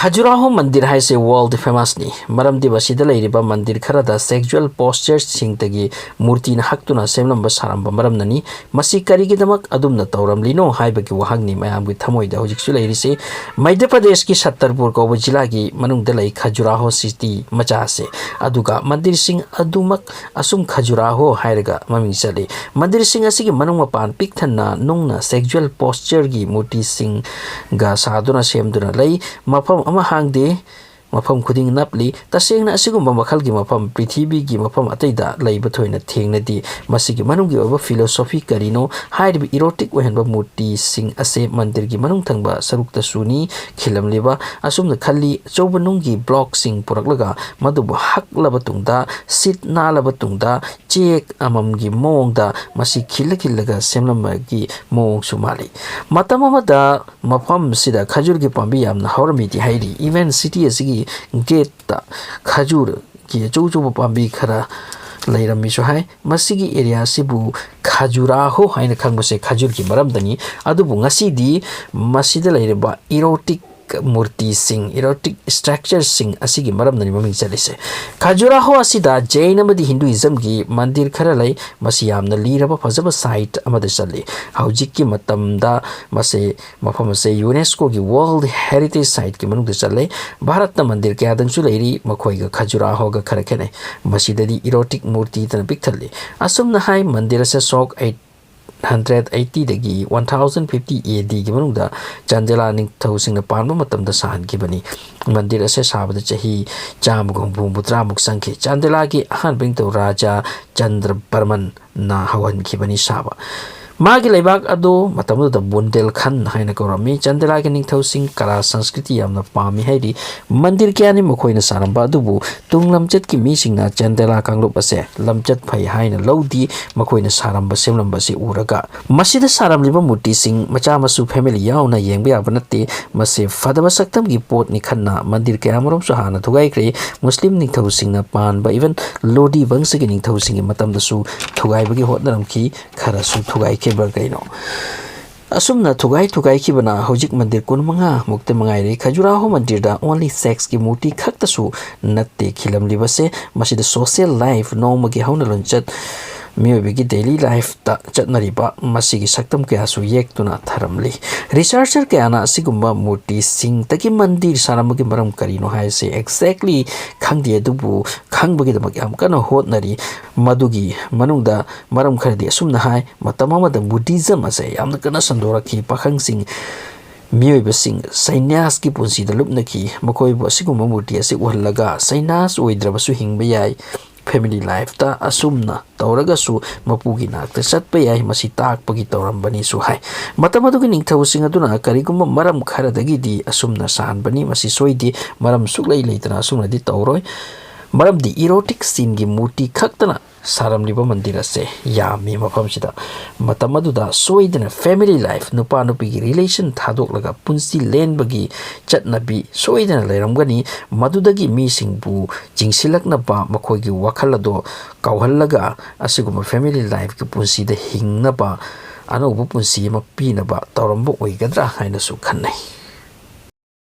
खजुराहो मंदिर है से वर्ल्ड फेमस नी मरमदी बसीदा लेरिबा मंदिर खरदा सेक्सुअल पोस्चर्स सिंगतगी मूर्ति न हक्तुना सेमलंबा सारंबा मरमननी मसी करिगिदमक अदुमना तौरमलिनो हाइबगी वहांगनी मयामगी थमोइदा हुजिकसु लेरिसे मध्य प्रदेश की छतरपुर कौब जिला की मनुंगदा लई खजुराहो सिटी मचासे अदुगा मंदिर सिंग अदुमक असुम खजुराहो हाइरगा ममिंग चले मंदिर सिंग असिगी मनुंग मपान पिकथना नुंगना सेक्सुअल पोस्चर की मूर्ति सिंग गा सादुना सेमदुना लई मफम हांगदे मफम खुदिंग नपली तसेंगना असिगुम मखल की मफम पृथ्वी की मफम अतैदा लैब थोइना थेंगनदी मसिगी मनुंगी ओबा फिलोसॉफी करिनो हाइरबी इरोटिक ओहनबा मूर्ति सिंग असे मंदिर की मनुंग थंगबा सरुक्ता सुनी खिलमलेबा असुमना खल्ली चौबनुंगी ब्लॉक सिंग पुरकलगा मदुबु हकलबा तुंगदा सिट नालबा तुंगदा चेक अममगी मोंगदा मसि खिलगा सेमलमगी मोंग सुमाली मतम अमदा मफम सिदा खजुर की पांबी यामना हौरमिति हाइरी इवेंट सिटी असिगी गेट खजूर की चौचौब पाबी खरा लैरमीसु है मसिगी एरिया सिबु खजुराहो हाइन खंगबसे खजूर की मरमदनी अदुबु ngasiदी मसिदा लैरबा इरोटिक मूर्ति सिंह इरोटिक स्ट्रक्चर सिंह असिगी मरमदनी ममिंग चलिसे खजुराहो असिदा जैन अमदी हिंदुइज्म की मंदिर खरा लै मसि यामना लीरबा फजबा साइट अमदा चले हौजिक मतमदा मसे मफम से यूनेस्को की वर्ल्ड हेरिटेज साइट की मनुंग चले भारत मंदिर के आदंसु लैरी मखोइगा खजुराहो गा खरा खेने मसिददी इरोटिक मूर्ति तना पिक्थले असुमना हाई मंदिर से सोक 180 दगी 1050 AD की मनुंगदा चंदेला निंगथौ सिंगना पानबा मतमदा साहनखिबनी मंदिर असे साबदा चही चामगुंबु मुद्रामुक संख्य चंदेला की अहन बिंगथौ राजा चंद्र बर्मन ना हवनखिबनी साबा मागी लेबाक अदो मतमदा बुंदेलखंड हाइना कौरमी चंदेला के निंगथौ सिंग कला संस्कृति यामना पामी हाइरी मंदिर क्यानि मखोइना सारंबा अदुबु तुंग लमचत की मीसिंगना चंदेला कांगलोप असे लमचत फै हाइना लौदी मखोइना सारंबा सेमलंबा से उरगा मसिदा सारमलिबा मूर्ति सिंग मचा मसु फैमिली यावना येंबा याबा नते मसे फदबा सक्तम की पोट नि खन्ना मंदिर क्यामरोम सु हाना थुगाइख्रे मुस्लिम निंगथौ सिंगना पानबा इवन लोडी वंश की निंगथौ सिंग मतमदसु थुगाइबगी होतनरमखी खरसु थुगाइ केबरगैनो असुमना थुगाई की बना हौजिक मंदिर कुनमंगा मुक्ते मंगाइरे खजुराहो मंदिर दा ओनली सेक्स की मूर्ति खक्तसु नत्ते खिलमलिबसे मसिद सोशल लाइफ नोमगी हौना लंचत मियोबिगी डेली लाइफ ता चटनरिबा मसिगी सक्तम कयासु येक्तुना थरमली रिसर्चर कयाना असिगुम्बा मूर्ति सिंग तकी मंदिर सारमगी मरम करिनो हाइसे एक्जैक्टली खंगदे दुबु खंगबगी दमक याम कनो होतनरी मदुगी मनुंगदा मरम खरदे असुमना हाय मतममद बुद्धिज्म असे यामना कना संदोरखी पाखंग सिंग मियोइबसिंग सैन्यास की पुंसी द लुपनकी मखोइबो असिगुम्बा मूर्ति असे उहलगा सैन्यास ओइद्रबसु हिंगबा याय फैमिली लाइफ ता असुमना तौरगसु मपुगी नाकते चटप याय मसि ताकपगी तौरमबनी सु हाय मतमदुगी निंगथौ सिंग अदुना करिगुम मरम खरदगिदी असुमना सानबनी मसि सोइदि मरम सुक्लै लैतना असुमनादि तौरोय मरमदि इरोटिक सीन की मूर्ति खक्तना सारमलिबा मंदिर से यामी मफमसिदा मतमदुदा सोइदना फैमिली लाइफ नुपा नुपी की रिलेशन थादोकलगा पुंसी लेनबगी चटनबी सोइदना लेरमगनी मदुदगी मीसिंगबु जिंगसिलकनबा मखोइगी वखलदो कौहलगा असिगुम फैमिली लाइफ की पुंसीदा हिंगनबा अनौब पुंसी अमा पीनबा तौरमबो ओइगद्रा हाइनसु खन्नै।